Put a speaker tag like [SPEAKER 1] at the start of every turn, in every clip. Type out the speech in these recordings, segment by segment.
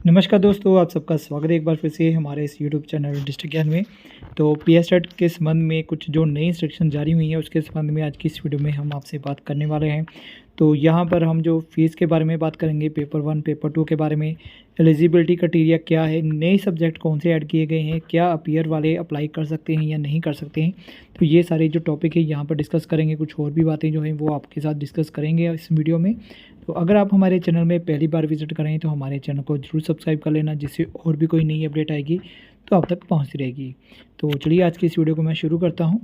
[SPEAKER 1] नमस्कार दोस्तों, आप सबका स्वागत है एक बार फिर से हमारे इस यूट्यूब चैनल डिस्ट्रिक्ट ज्ञान में। तो पीएसटेट के संबंध में कुछ जो नई इंस्ट्रक्शन जारी हुई हैं उसके संबंध में आज की इस वीडियो में हम आपसे बात करने वाले हैं। तो यहाँ पर हम जो फ़ीस के बारे में बात करेंगे, पेपर 1 पेपर 2 के बारे में, एलिजिबिलिटी क्राइटेरिया क्या है, नए सब्जेक्ट कौन से ऐड किए गए हैं, क्या अपीयर वाले अप्लाई कर सकते हैं या नहीं कर सकते हैं। तो ये सारे जो टॉपिक है यहाँ पर डिस्कस करेंगे। कुछ और भी बातें जो हैं वो आपके साथ डिस्कस करेंगे इस वीडियो में। तो अगर आप हमारे चैनल में पहली बार विज़िट करें तो हमारे चैनल को ज़रूर सब्सक्राइब कर लेना, जिससे और भी कोई नई अपडेट आएगी तो आप तक पहुंचती रहेगी। तो चलिए आज की इस वीडियो को मैं शुरू करता हूं।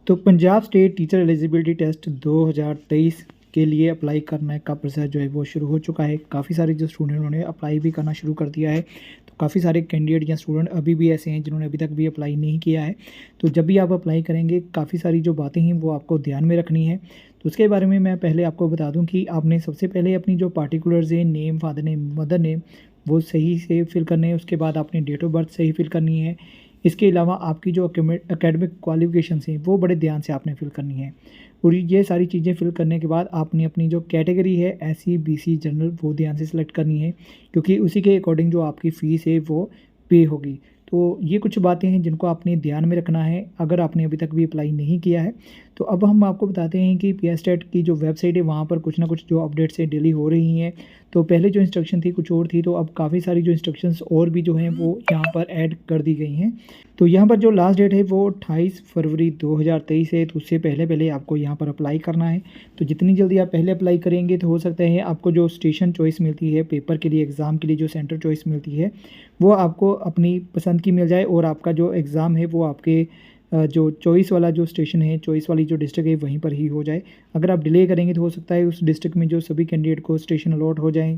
[SPEAKER 1] तो Punjab state teacher eligibility test 2023 के लिए अप्लाई करने का प्रोसेस जो है वो शुरू हो चुका है। काफ़ी सारे जो स्टूडेंट उन्होंने अप्लाई भी करना शुरू कर दिया है। तो काफ़ी सारे कैंडिडेट या स्टूडेंट अभी भी ऐसे हैं जिन्होंने अभी तक भी अप्लाई नहीं किया है। तो जब भी आप अप्लाई करेंगे काफ़ी सारी जो बातें हैं वो आपको ध्यान में रखनी है। तो उसके बारे में मैं पहले आपको बता दूं कि आपने सबसे पहले अपनी जो पार्टिकुलर्स है, name, father name, mother name, वो सही से फिल करने हैं। उसके बाद आपने डेट ऑफ बर्थ सही फिल करनी है। इसके अलावा आपकी जो एकेडमिक क्वालिफिकेशंस हैं वो बड़े ध्यान से आपने फिल करनी है। और ये सारी चीज़ें फिल करने के बाद आपने अपनी जो कैटेगरी है SC BC जनरल वो ध्यान से सिलेक्ट करनी है, क्योंकि उसी के अकॉर्डिंग जो आपकी फ़ीस है वो पे होगी। तो ये कुछ बातें हैं जिनको आपने ध्यान में रखना है अगर आपने अभी तक भी अप्लाई नहीं किया है। तो अब हम आपको बताते हैं कि पीएसटेट की जो वेबसाइट है वहाँ पर कुछ ना कुछ जो अपडेट्स है डेली हो रही हैं। तो पहले जो इंस्ट्रक्शन थी कुछ और थी, तो अब काफ़ी सारी जो इंस्ट्रक्शंस और भी जो हैं वो यहाँ पर ऐड कर दी गई हैं। तो यहाँ पर जो लास्ट डेट है वो 28 फरवरी 2023 है। तो उससे पहले पहले आपको यहाँ पर अप्लाई करना है। तो जितनी जल्दी आप पहले अप्लाई करेंगे तो हो सकता है आपको जो स्टेशन चॉइस मिलती है पेपर के लिए, एग्ज़ाम के लिए जो सेंटर चॉइस मिलती है वो आपको अपनी पसंद की मिल जाए, और आपका जो एग्ज़ाम है वो आपके जो चॉइस वाला जो स्टेशन है, चॉइस वाली जो डिस्ट्रिक्ट है वहीं पर ही हो जाए। अगर आप डिले करेंगे तो हो सकता है उस डिस्ट्रिक्ट में जो सभी कैंडिडेट को स्टेशन अलॉट हो जाए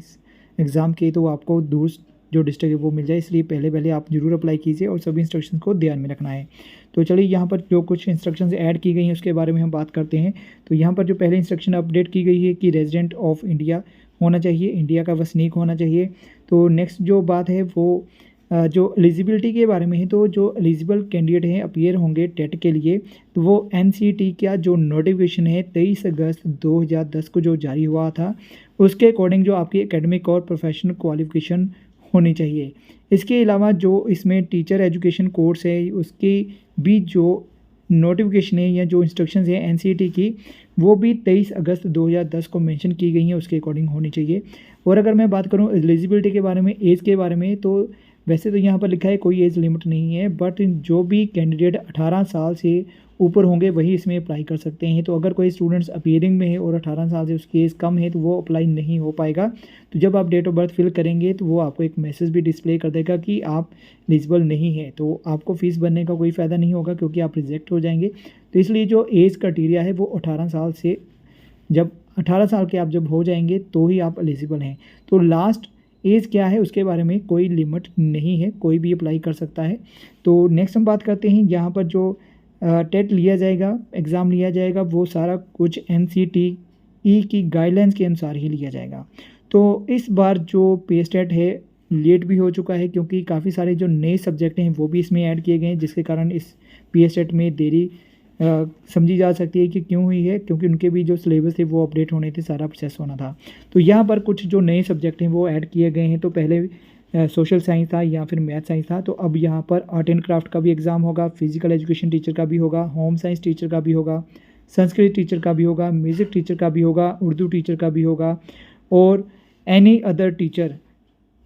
[SPEAKER 1] एग्ज़ाम के, तो आपको दूर जो डिस्ट्रिक्ट है वो मिल जाए। इसलिए पहले पहले आप ज़रूर अप्लाई कीजिए और सभी इंस्ट्रक्शंस को ध्यान में रखना है। तो चलिए यहाँ पर जो कुछ इंस्ट्रक्शंस ऐड की गई हैं उसके बारे में हम बात करते हैं। तो यहाँ पर जो पहले इंस्ट्रक्शन अपडेट की गई है कि रेजिडेंट ऑफ इंडिया होना चाहिए, इंडिया का वसनीक होना चाहिए। तो नेक्स्ट जो बात है वो जो एलिजिबिलिटी के बारे में है। तो जो एलिजिबल कैंडिडेट हैं अपीयर होंगे टेट के लिए, तो वो NCT का जो नोटिफिकेशन है 23 अगस्त 2010 को जो जारी हुआ था उसके अकॉर्डिंग जो आपकी एकेडमिक और प्रोफेशनल क्वालिफिकेशन होनी चाहिए। इसके अलावा जो इसमें टीचर एजुकेशन कोर्स है उसकी भी जो नोटिफिकेशन है या जो इंस्ट्रक्शंस है NCT की, वो भी 23 अगस्त 2010 को मेंशन की गई हैं, उसके अकॉर्डिंग होनी चाहिए। और अगर मैं बात करूं एलिजिबिलिटी के बारे में, एज के बारे में, तो वैसे तो यहाँ पर लिखा है कोई एज लिमिट नहीं है, बट जो भी कैंडिडेट 18 साल से ऊपर होंगे वही इसमें अप्लाई कर सकते हैं। तो अगर कोई स्टूडेंट्स अपीयरिंग में है और 18 साल से उसकी एज कम है तो वो अप्लाई नहीं हो पाएगा। तो जब आप डेट ऑफ बर्थ फिल करेंगे तो वो आपको एक मैसेज भी डिस्प्ले कर देगा कि आप एलिजिबल नहीं है, तो आपको फ़ीस भरने का कोई फ़ायदा नहीं होगा क्योंकि आप रिजेक्ट हो जाएंगे। तो इसलिए जो एज क्राइटेरिया है वो 18 साल से, जब 18 साल के आप जब हो जाएंगे तो ही आप एलिजिबल हैं। तो लास्ट एज क्या है उसके बारे में कोई लिमिट नहीं है, कोई भी अप्लाई कर सकता है। तो नेक्स्ट हम बात करते हैं यहाँ पर जो टेट लिया जाएगा, एग्ज़ाम लिया जाएगा, वो सारा कुछ NCTE की गाइडलाइंस के अनुसार ही लिया जाएगा। तो इस बार जो पीएसटेट है लेट भी हो चुका है क्योंकि काफ़ी सारे जो नए सब्जेक्ट हैं वो भी इसमें ऐड किए गए हैं, जिसके कारण इस पीएसटेट में देरी समझी जा सकती है कि क्यों हुई है, क्योंकि उनके भी जो सिलेबस थे वो अपडेट होने थे, सारा प्रोसेस होना था। तो यहाँ पर कुछ जो नए सब्जेक्ट हैं वो ऐड किए गए हैं। तो पहले सोशल साइंस था या फिर मैथ साइंस था, तो अब यहाँ पर आर्ट एंड क्राफ्ट का भी एग्ज़ाम होगा, फिजिकल एजुकेशन टीचर का भी होगा, होम साइंस टीचर का भी होगा, संस्कृत टीचर का भी होगा, म्यूज़िक टीचर का भी होगा, उर्दू टीचर का भी होगा, और एनी अदर टीचर।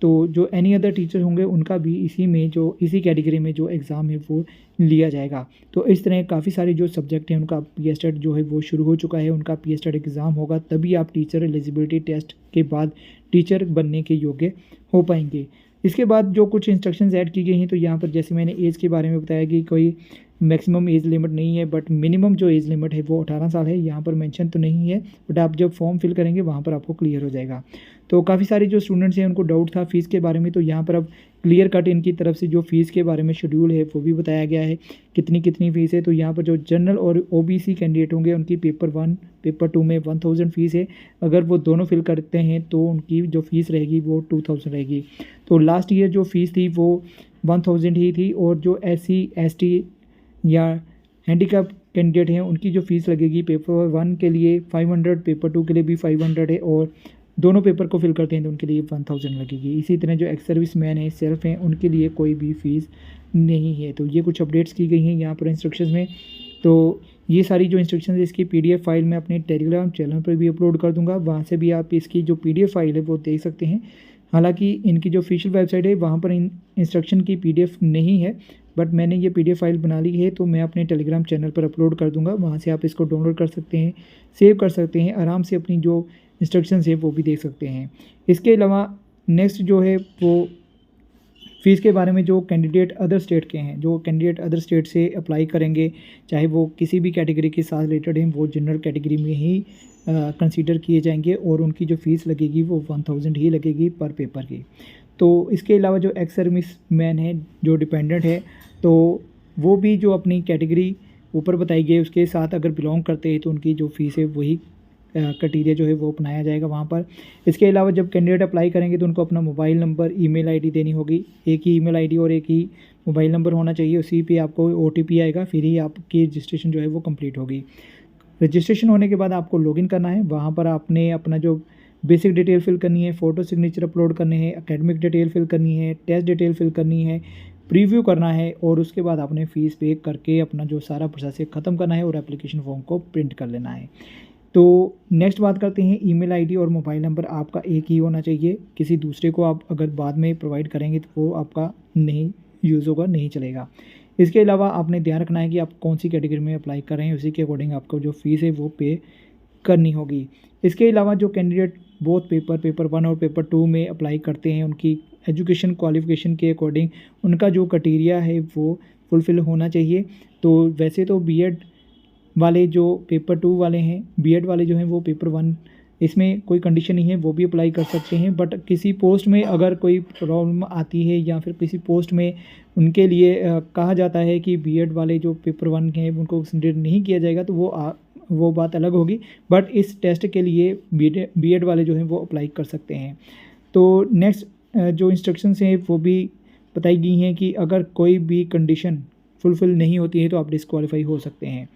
[SPEAKER 1] तो जो एनी अदर टीचर होंगे उनका भी इसी कैटेगरी में जो एग्ज़ाम है वो लिया जाएगा। तो इस तरह काफ़ी सारे जो सब्जेक्ट हैं उनका पीएसटेट जो है वो शुरू हो चुका है, उनका पीएसटेट एग्ज़ाम होगा, तभी आप टीचर एलिजिबिलिटी टेस्ट के बाद टीचर बनने के योग्य हो पाएंगे। इसके बाद जो कुछ इंस्ट्रक्शंस ऐड की गई हैं, तो यहाँ पर जैसे मैंने एज के बारे में बताया कि कोई मैक्सिमम एज लिमिट नहीं है, बट मिनिमम जो एज लिमिट है वो 18 साल है। यहाँ पर मेंशन तो नहीं है, बट आप जब फॉर्म फिल करेंगे वहाँ पर आपको क्लियर हो जाएगा। तो काफ़ी सारे जो स्टूडेंट्स हैं उनको डाउट था फ़ीस के बारे में, तो यहाँ पर अब क्लियर कट इनकी तरफ से जो फ़ीस के बारे में शेड्यूल है वो भी बताया गया है कितनी कितनी फ़ीस है। तो यहाँ पर जो जनरल और OBC कैंडिडेट होंगे उनकी पेपर 1 पेपर 2 में 1000 फ़ीस है। अगर वो दोनों फिल करते हैं तो उनकी जो फ़ीस रहेगी वो 2000 रहेगी। तो लास्ट ईयर जो फ़ीस थी वो 1000 ही थी, और जो SC ST या हैंडीकैप कैंडिडेट हैं उनकी जो फ़ीस लगेगी पेपर 1 के लिए 500, पेपर 2 के लिए भी 500 है, और दोनों पेपर को फिल करते हैं तो उनके लिए 1000 लगेगी। इसी तरह जो एक्स सर्विस मैन है, सेल्फ हैं, उनके लिए कोई भी फ़ीस नहीं है। तो ये कुछ अपडेट्स की गई हैं यहाँ पर इंस्ट्रक्शंस में। तो ये सारी जो इंस्ट्रक्शंस है इसकी पीडीएफ फाइल मैं अपने टेलीग्राम चैनल पर भी अपलोड कर दूँगा, वहाँ से भी आप इसकी जो पीडीएफ फाइल है वो देख सकते हैं। हालाँकि इनकी जो ऑफिशियल वेबसाइट है वहाँ पर इन इंस्ट्रक्शन की पीडीएफ नहीं है, बट मैंने ये पीडीएफ फाइल बना ली है, तो मैं अपने टेलीग्राम चैनल पर अपलोड कर दूँगा, वहाँ से आप इसको डाउनलोड कर सकते हैं, सेव कर सकते हैं, आराम से अपनी जो इंस्ट्रक्शंस है वो भी देख सकते हैं। इसके अलावा नेक्स्ट जो है वो फ़ीस के बारे में, जो कैंडिडेट अदर स्टेट के हैं, जो कैंडिडेट अदर स्टेट से अप्लाई करेंगे, चाहे वो किसी भी कैटेगरी के साथ रिलेटेड हैं, वो जनरल कैटेगरी में ही कंसीडर किए जाएंगे और उनकी जो फ़ीस लगेगी वो 1000 ही लगेगी पर पेपर की। तो इसके अलावा जो एक्स सर्विस मैन है, जो डिपेंडेंट है, तो वो भी जो अपनी कैटेगरी ऊपर बताई गई उसके साथ अगर बिलोंग करते हैं तो उनकी जो फ़ीस है वही क्राइटेरिया जो है वो अपनाया जाएगा वहाँ पर। इसके अलावा जब कैंडिडेट अप्लाई करेंगे तो उनको अपना मोबाइल नंबर, ईमेल आईडी देनी होगी। एक ही ईमेल आईडी और एक ही मोबाइल नंबर होना चाहिए, उसी पे आपको ओटीपी आएगा, फिर ही आपकी रजिस्ट्रेशन जो है वो कंप्लीट होगी। रजिस्ट्रेशन होने के बाद आपको लॉगिन करना है, वहाँ पर आपने अपना जो बेसिक डिटेल फिल करनी है, फ़ोटो सिग्नेचर अपलोड करने हैं, एकेडमिक डिटेल फिल करनी है, टेस्ट डिटेल फिल करनी है, प्रीव्यू करना है और उसके बाद आपने फ़ीस पे करके अपना जो सारा प्रोसेस है ख़त्म करना है और एप्लीकेशन फॉर्म को प्रिंट कर लेना है। तो नेक्स्ट बात करते हैं, ईमेल आईडी और मोबाइल नंबर आपका एक ही होना चाहिए। किसी दूसरे को आप अगर बाद में प्रोवाइड करेंगे तो वो आपका नहीं यूज़ होगा, नहीं चलेगा। इसके अलावा आपने ध्यान रखना है कि आप कौन सी कैटेगरी में अप्लाई कर रहे हैं, उसी के अकॉर्डिंग आपको जो फ़ीस है वो पे करनी होगी। इसके अलावा जो कैंडिडेट बोथ पेपर 1 और पेपर 2 में अप्लाई करते हैं, उनकी एजुकेशन क्वालिफ़िकेशन के अकॉर्डिंग उनका जो क्राइटेरिया है वो फुलफ़िल होना चाहिए। तो वैसे तो बीएड वाले जो पेपर 2 वाले हैं, बीएड वाले जो हैं वो पेपर 1, इसमें कोई कंडीशन नहीं है, वो भी अप्लाई कर सकते हैं। बट किसी पोस्ट में अगर कोई प्रॉब्लम आती है या फिर किसी पोस्ट में उनके लिए कहा जाता है कि बीएड वाले जो पेपर 1 के हैं उनको कंसिडर नहीं किया जाएगा, तो वो बात अलग होगी। बट इस टेस्ट के लिए बीएड वाले जो हैं वो अप्लाई कर सकते हैं। तो नेक्स्ट जो इंस्ट्रक्शंस हैं वो भी बताई गई हैं कि अगर कोई भी कंडीशन फुलफ़िल नहीं होती है तो आप डिस्क्वालीफाई हो सकते हैं।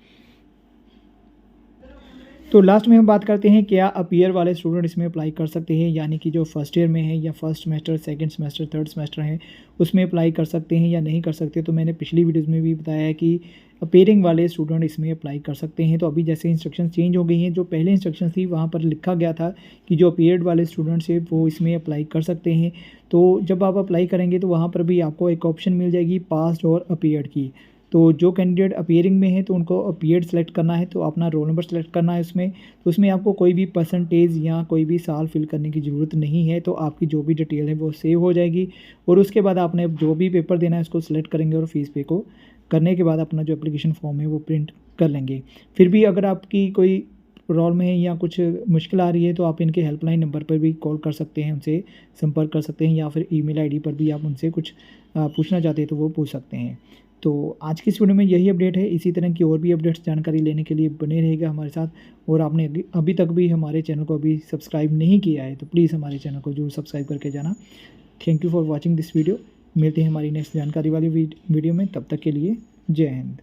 [SPEAKER 1] तो लास्ट में हम बात करते हैं क्या अपीयर वाले स्टूडेंट इसमें अप्लाई कर सकते हैं, यानी कि जो फर्स्ट ईयर में है या first semester, second semester, third semester है उसमें अप्लाई कर सकते हैं या नहीं कर सकते। तो मैंने पिछली वीडियोस में भी बताया है कि अपीयरिंग वाले स्टूडेंट इसमें अप्लाई कर सकते हैं। तो अभी जैसे इंस्ट्रक्शन चेंज हो गई हैं, जो पहले इंस्ट्रक्शन थी वहाँ पर लिखा गया था कि जो अपीयर्ड वाले स्टूडेंट्स है वो इसमें अप्लाई कर सकते हैं। तो जब आप अप्लाई करेंगे तो वहाँ पर भी आपको एक ऑप्शन मिल जाएगी पास्ट और अपीयर्ड की। तो जो कैंडिडेट अपीयरिंग में है तो उनको अपीयर्ड सेलेक्ट करना है, तो अपना रोल नंबर सेलेक्ट करना है उसमें। तो उसमें आपको कोई भी परसेंटेज या कोई भी साल फिल करने की ज़रूरत नहीं है। तो आपकी जो भी डिटेल है वो सेव हो जाएगी और उसके बाद आपने जो भी पेपर देना है उसको सेलेक्ट करेंगे और फीस पे को करने के बाद अपना जो एप्लीकेशन फॉर्म है वो प्रिंट कर लेंगे। फिर भी अगर आपकी कोई प्रॉब्लम है या कुछ मुश्किल आ रही है तो आप इनके हेल्पलाइन नंबर पर भी कॉल कर सकते हैं, उनसे संपर्क कर सकते हैं, या फिर ईमेल आईडी पर भी आप उनसे कुछ पूछना चाहते हैं तो वो पूछ सकते हैं। तो आज की इस वीडियो में यही अपडेट है। इसी तरह की और भी अपडेट्स जानकारी लेने के लिए बने रहेगा हमारे साथ। और आपने अभी तक भी हमारे चैनल को अभी सब्सक्राइब नहीं किया है तो प्लीज़ हमारे चैनल को जरूर सब्सक्राइब करके जाना। Thank you for watching this video. मिलते हैं हमारी नेक्स्ट जानकारी वाली वीडियो में, तब तक के लिए जय हिंद।